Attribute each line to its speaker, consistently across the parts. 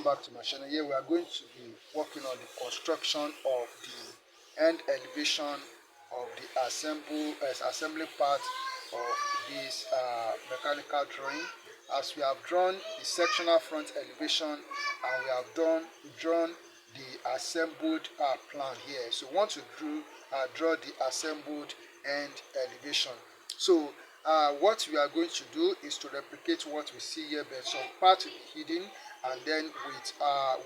Speaker 1: back to my channel. Here we are going to be working on the construction of the end elevation of the assembly part of this mechanical drawing. As we have drawn the sectional front elevation and we have drawn the assembled plan here. So we want to draw the assembled end elevation. So what we are going to do is to replicate what we see here, but some part will be hidden, and then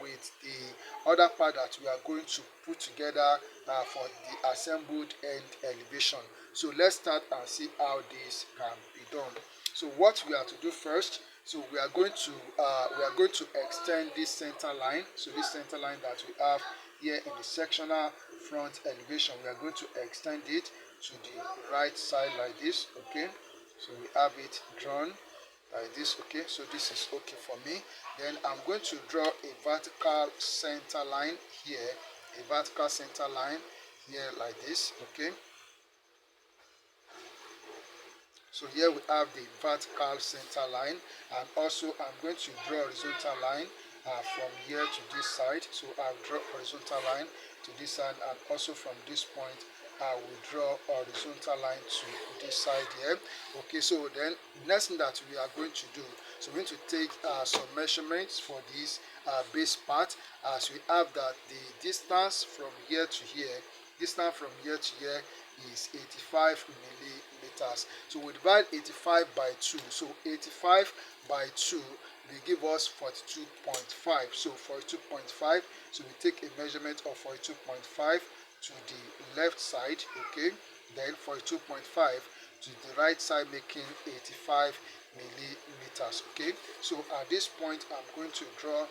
Speaker 1: with the other part that we are going to put together for the assembled end elevation. So let's start and see how this can be done. So what we are to do first, so we are going to extend this center line. So this center line that we have here in the sectional front elevation, we are going to extend it to the right side like this. Okay, so we have it drawn like this. Okay, so this is okay for me. Then I'm going to draw a vertical center line here, a vertical center line here like this. Okay, so here we have the vertical center line, and also I'm going to draw a horizontal line from here to this side. So I'll draw horizontal line to this side, and also from this point I will draw a horizontal line to this side here. Okay, so then next thing that we are going to do, so we're going to take some measurements for this base part, as we have that the distance from here to here, is 85 millimeters. So we divide 85 by 2. So 85 by 2 will give us 42.5. So 42.5. So we take a measurement of 42.5 to the left side. Okay. Then 42.5 to the right side, making 85 millimeters. Okay. So at this point, I'm going to draw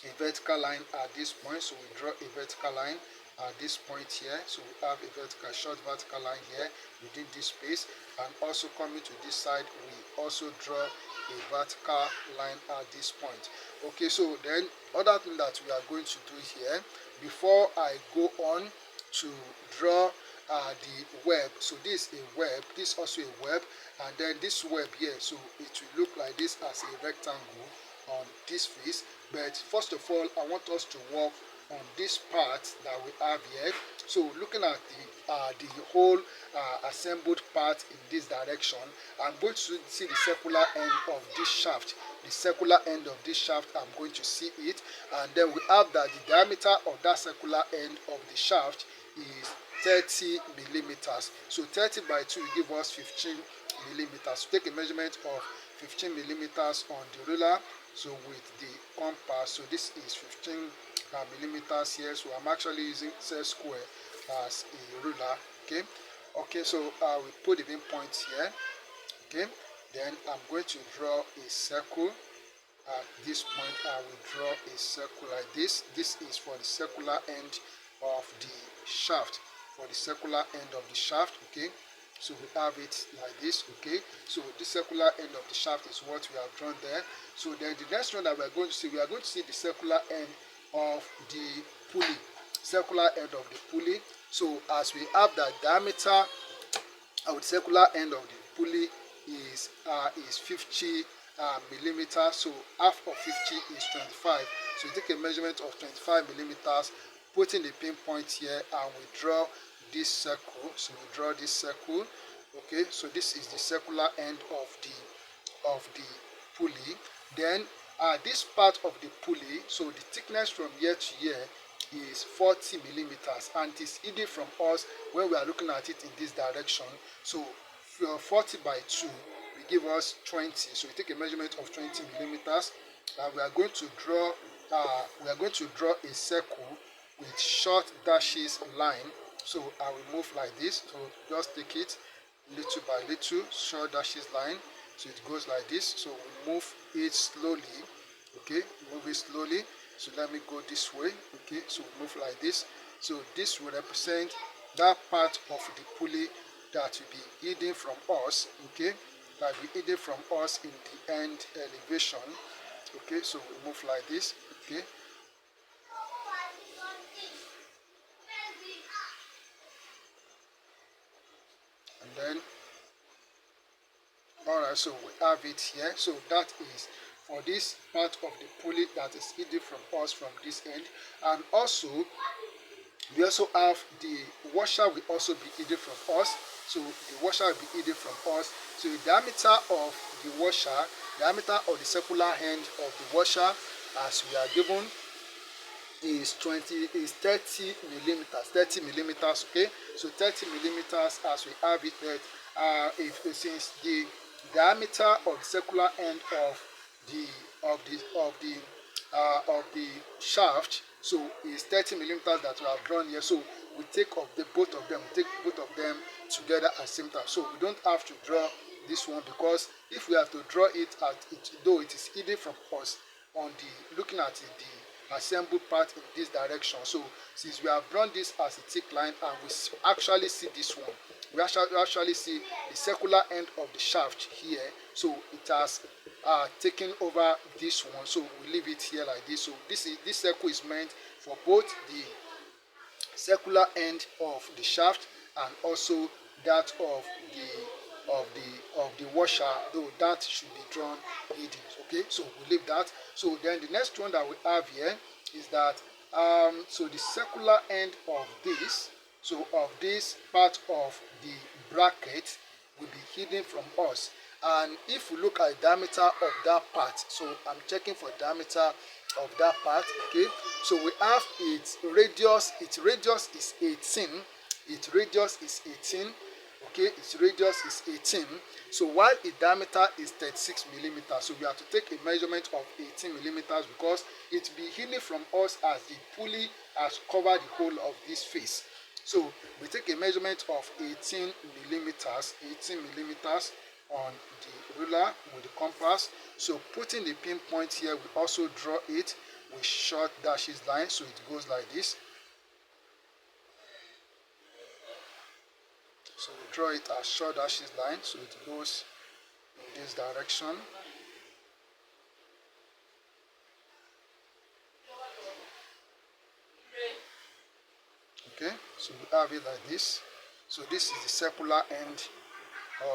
Speaker 1: a vertical line at this point. So we draw a vertical line at this point here. So we have a short vertical line here within this space, and also coming to this side, we also draw a vertical line at this point. Okay, so then other thing that we are going to do here, before I go on to draw the web, so this is a web, this is also a web, and then this web here, so it will look like this as a rectangle on this face. But first of all, I want us to work on this part that we have here. So looking at the whole assembled part in this direction, I'm going to see the circular end of this shaft. The circular end of this shaft, I'm going to see it, and then we have that the diameter of that circular end of the shaft is 30 millimeters. So 30 by 2 will give us 15 millimeters. So take a measurement of 15 millimeters on the ruler, so with the compass. So this is 15 millimeters here. So I'm actually using set square as a ruler. Okay, so we put the main point here. Okay, then I'm going to draw a circle. At this point, I will draw a circle like this. This is for the circular end of the shaft. For the circular end of the shaft. Okay, so we have it like this. Okay, so this circular end of the shaft is what we have drawn there. So then the next one that we are going to see, the circular end of the pulley. Circular end of the pulley. So as we have the diameter of the circular end of the pulley is 50 millimeters. So half of 50 is 25. So you take a measurement of 25 millimeters, putting the pinpoint here, and we draw this circle. So we draw this circle. Okay, so this is the circular end of the pulley. Then this part of the pulley, so the thickness from here to here is 40 millimeters, and it is hidden from us when we are looking at it in this direction. So 40 by 2 will give us 20. So we take a measurement of 20 millimeters, and we are going to draw a circle with short dashes line. So I will move like this. So just take it little by little, short dashes line. So it goes like this. So we move it slowly. Okay, move it slowly. So let me go this way. Okay, so we move like this. So this will represent that part of the pulley that will be hidden from us. Okay, that will be hidden from us in the end elevation. Okay, so we move like this. Okay, and then alright, so we have it here. So that is for this part of the pulley that is hidden from us from this end. And also we also have the washer will also be hidden from us. So the washer will be hidden from us. So the diameter of the washer, diameter of the circular end of the washer, as we are given, is 30 millimeters. Okay, so 30 millimeters as we have it there. Since the diameter of the circular end of the shaft, so is 30 millimeters that we have drawn here. So we take of the both of them together at the same time. So we don't have to draw this one, because if we have to draw it at it, though it is hidden from us on the looking at it, the assembled part in this direction. So since we have drawn this as a thick line, and we actually see this one, we actually see the circular end of the shaft here. So it has taken over this one. So we leave it here like this. So this circle is meant for both the circular end of the shaft and also that of the washer, though that should be drawn hidden. Okay, so we leave that. So then the next one that we have here is that so the circular end of this, so of this part of the bracket will be hidden from us. And if we look at the diameter of that part, so I'm checking for diameter of that part. Okay, so we have its radius is 18. Its radius is 18. Okay, its radius is 18. So while its diameter is 36 millimeters, so we have to take a measurement of 18 millimeters, because it will be hidden from us as the pulley has covered the whole of this face. So we take a measurement of 18 millimeters on the ruler with the compass. So putting the pinpoint here, we also draw it with short dashes line, so it goes like this. So we draw it as short dashes line, so it goes in this direction. Okay, so we have it like this. So this is the circular end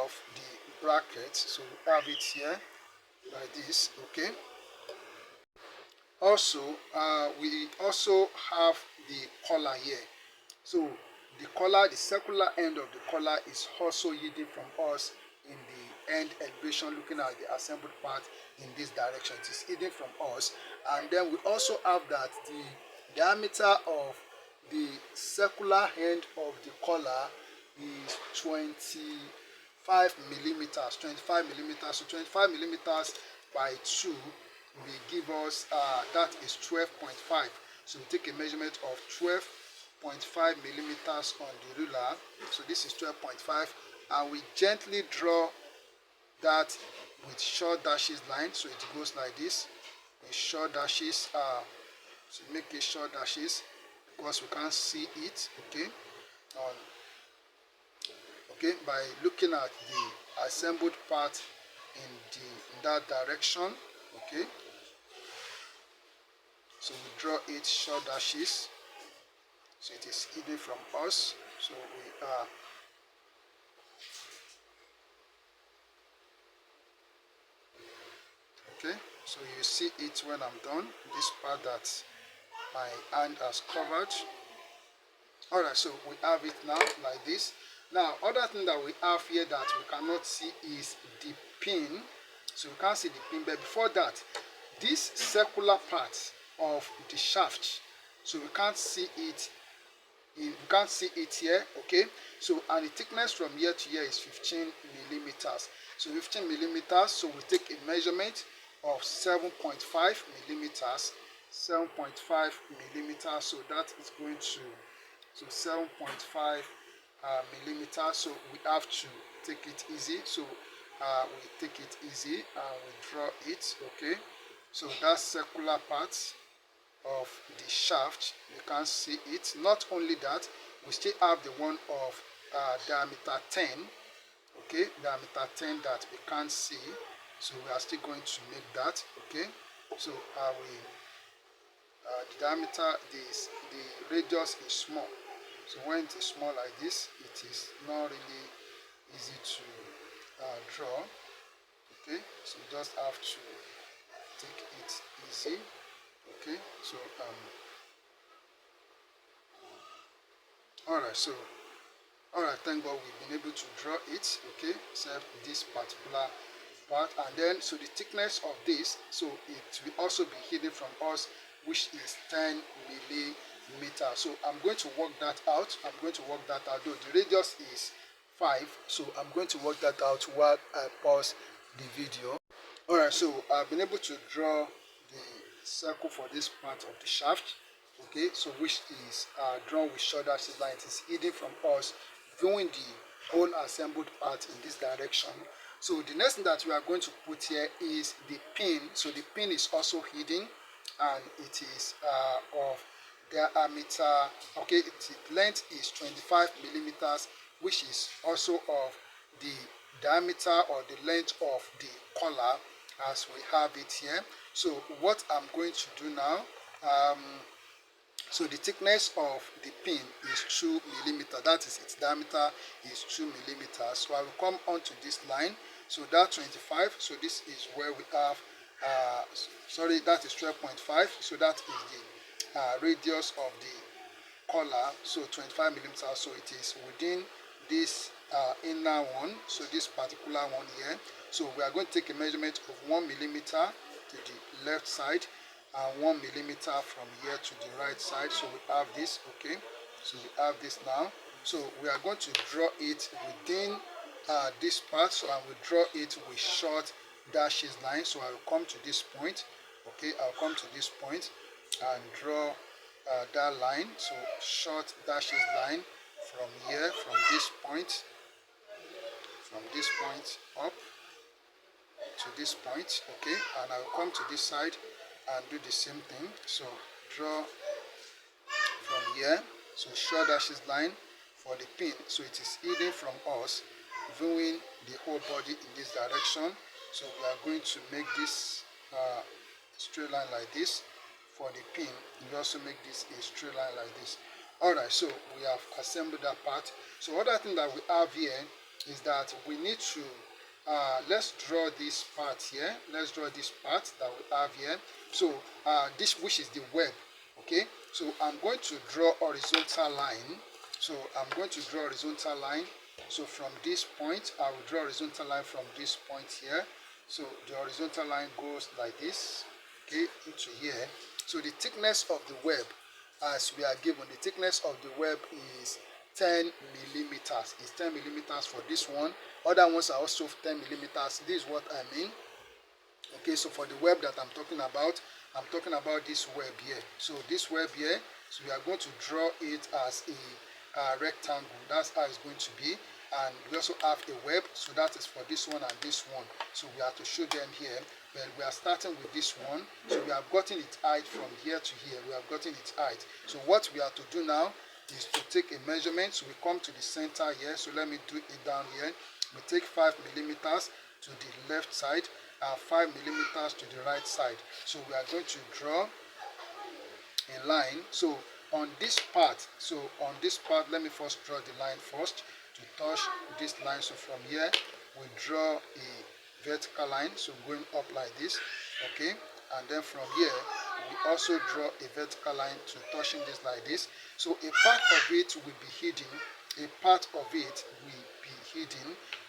Speaker 1: of the bracket. So we have it here like this. Okay. Also, we also have the collar here. So the collar, the circular end of the collar is also hidden from us in the end elevation, looking at the assembled part in this direction. It is hidden from us. And then we also have that the diameter of the circular end of the collar is 25 millimeters. So 25 millimeters by 2 will give us that is 12.5. So we take a measurement of 12.5 millimeters on the ruler. So this is 12.5, and we gently draw that with short dashes line. So it goes like this with short dashes. So make it short dashes because we can't see it. Okay, okay, by looking at the assembled part in that direction. Okay, so we draw it short dashes, so it is hidden from us. So we are okay, so you see it when I'm done, this part that my hand has covered. Alright, so we have it now like this. Now, other thing that we have here that we cannot see is the pin. So we can't see the pin, but before that, this circular part of the shaft, so we can't see it here. Okay, so and the thickness from here to here is 15 millimeters. So 15 millimeters, so we take a measurement of 7.5 millimeters. 7.5 millimeters, so that is going to 7.5 millimeters. So we have to take it easy. So we take it easy and we draw it. Okay, so that circular part of the shaft, you can see it. Not only that, we still have the one of diameter 10. Okay, diameter 10 that we can't see, so we are still going to make that. Okay, so the diameter, the radius is small. So when it is small like this, it is not really easy to draw. Okay, so you just have to take it easy. Okay, so all right, so all right, thank God we've been able to draw it. Okay, except this particular part, and then so the thickness of this, so it will also be hidden from us, which is 10 millimeter. So I'm going to work that out. Though the radius is 5, so I'm going to work that out while I pause the video. All right, so I've been able to draw the circle for this part of the shaft. Okay, so which is drawn with shoulder line. It is hidden from us, viewing the whole assembled part in this direction. So the next thing that we are going to put here is the pin. So the pin is also hidden, and it is of diameter. Okay, its length is 25 millimeters, which is also of the diameter or the length of the collar, as we have it here. So what I'm going to do now, so the thickness of the pin is 2 millimeter. That is, its diameter is 2 millimeters. So I will come onto this line. So that 25. So this is where we have. Sorry, that is 12.5. So that is the radius of the collar. So 25 millimeters. So it is within this inner one. So this particular one here. So we are going to take a measurement of 1 millimeter to the left side, and 1 millimeter from here to the right side. So we have this. Okay, so we have this now. So we are going to draw it within this part. So I will draw it with short dashes line. So I will come to this point. Okay, I'll come to this point and draw that line. So short dashes line from here, from this point up to this point. Okay, and I'll come to this side and do the same thing. So draw from here, so short dashes line for the pin, so it is hidden from us, viewing the whole body in this direction. So we are going to make this straight line like this for the pin. We also make this a straight line like this. All right, so we have assembled that part. So other thing that we have here is that we need to let's draw this part here. Let's draw this part that we have here. So this, which is the web. Okay, so I'm going to draw horizontal line. So I'm going to draw horizontal line. So from this point, I will draw horizontal line from this point here. So the horizontal line goes like this, okay, into here. So the thickness of the web, as we are given, the thickness of the web is 10 millimeters. It's 10 millimeters for this one. Other ones are also 10 millimeters. This is what I mean. Okay, so for the web that I'm talking about this web here. So this web here, so we are going to draw it as a rectangle. That's how it's going to be. And we also have a web, so that is for this one and this one. So we have to show them here. But we are starting with this one. So we have gotten its height from here to here. We have gotten its height. So what we have to do now is to take a measurement. So we come to the center here. So let me do it down here. We take 5 millimeters to the left side and 5 millimeters to the right side. So we are going to draw a line. So on this part, let me first draw the line first to touch this line. So from here we draw a vertical line, so going up like this. Okay, and then from here we also draw a vertical line to touching this like this. So a part of it will be hidden,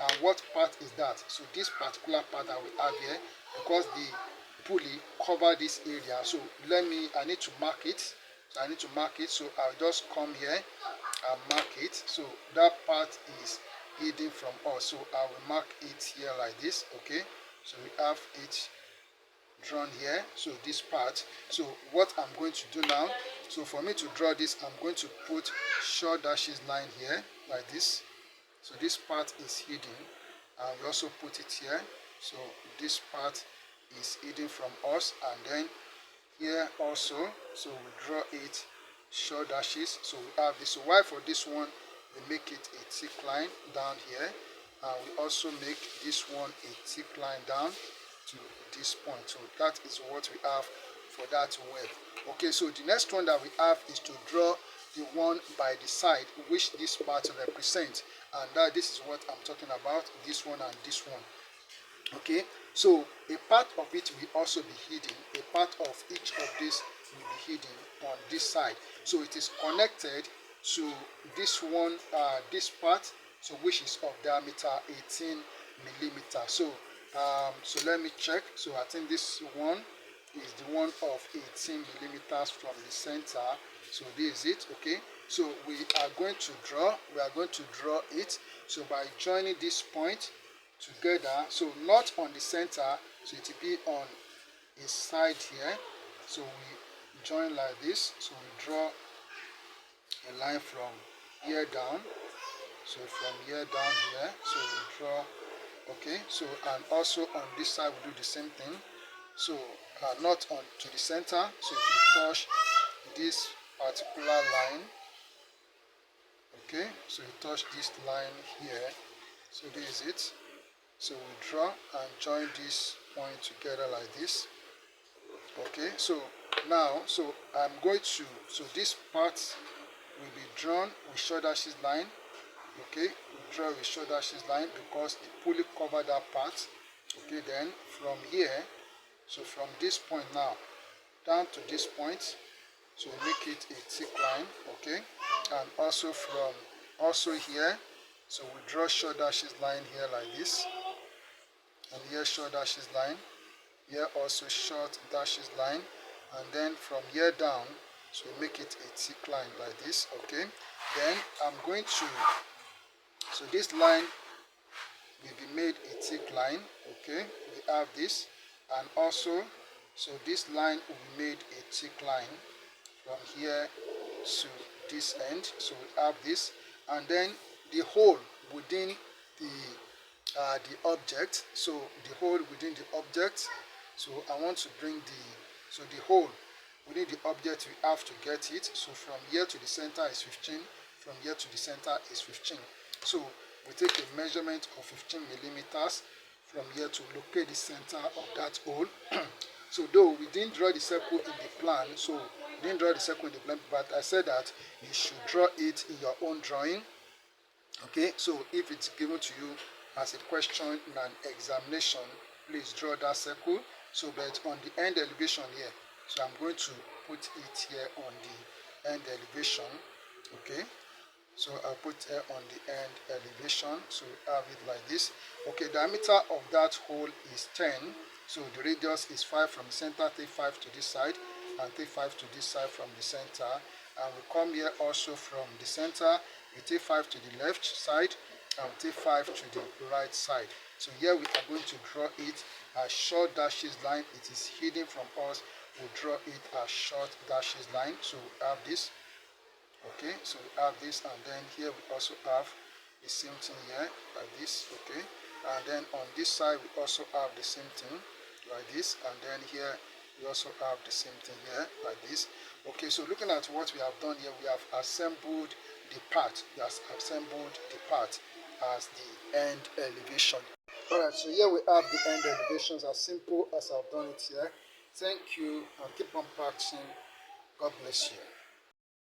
Speaker 1: and what part is that? So this particular part that we have here, because the pulley cover this area, so I need to mark it. So I'll just come here and mark it. So that part is hidden from us, so I will mark it here like this. Okay, so we have it drawn here. So this part, so what I'm going to do now, so for me to draw this, I'm going to put short dashes line here like this. So this part is hidden, and we also put it here. So this part is hidden from us, and then here also, so we draw it short dashes. So we have this. So why for this one we make it a thick line down here, and we also make this one a thick line down to this point. So that is what we have for that web. Okay, so the next one that we have is to draw the one by the side, which this part represents, and this is what I'm talking about, this one and this one. Okay, so a part of it will also be hidden. A part of each of these will be hidden on this side. So it is connected to this one, this part, so which is of diameter 18 millimeter. So let me check. So I think this one is the one of 18 millimeters from the center. So this is it. Okay, so we are going to draw it. So by joining this point together, so not on the center, so it will be on a side here. So we join like this. So we draw a line from here down. So from here down here, so we draw. Okay, so and also on this side we do the same thing. So not on to the center, so if you touch this particular line, okay, so you touch this line here, so this is it. So we draw and join this point together like this. Okay, so now, so I'm going to, so this part will be drawn with shoulder dashes line. Okay, we draw with shoulder dashes line because the pulley cover that part. Okay, then from here, so from this point now down to this point, so make it a thick line. Okay, and also from here, so we draw shoulder dashes line here like this, and here short dashes line, here also short dashes line, and then from here down, so make it a thick line like this. Okay, then I'm going to, so this line will be made a thick line. Okay, we have this, and also, so this line will be made a thick line from here to this end. So we have this, and then the hole within the object. So the hole within the object. So I want to bring the hole within the object. We have to get it. So from here to the center is 15. From here to the center is 15. So we take a measurement of 15 millimeters from here to locate the center of that hole. So though we didn't draw the circle in the plan, so we didn't draw the circle in the plan, but I said that you should draw it in your own drawing. Okay, so if it's given to you as a question in an examination, please draw that circle. So but on the end elevation here, so I'm going to put it here on the end elevation. Okay, so I'll put it on the end elevation, so we have it like this. Okay, diameter of that hole is 10, so the radius is 5 from the center. Take 5 to this side and take 5 to this side from the center, and we come here also from the center. We take 5 to the left side and we take 5 to the right side. So here we are going to draw it as short dashes line. It is hidden from us. We draw it as short dashes line. So we have this. Okay, so we have this, and then here we also have the same thing here like this. Okay, and then on this side we also have the same thing like this, and then here we also have the same thing here like this. Okay, so looking at what we have done here, we have assembled the part. We have assembled the part as the end elevation. Alright, so here we have the end elevations, as simple as I've done it here. Thank you, and keep on practicing. God bless you.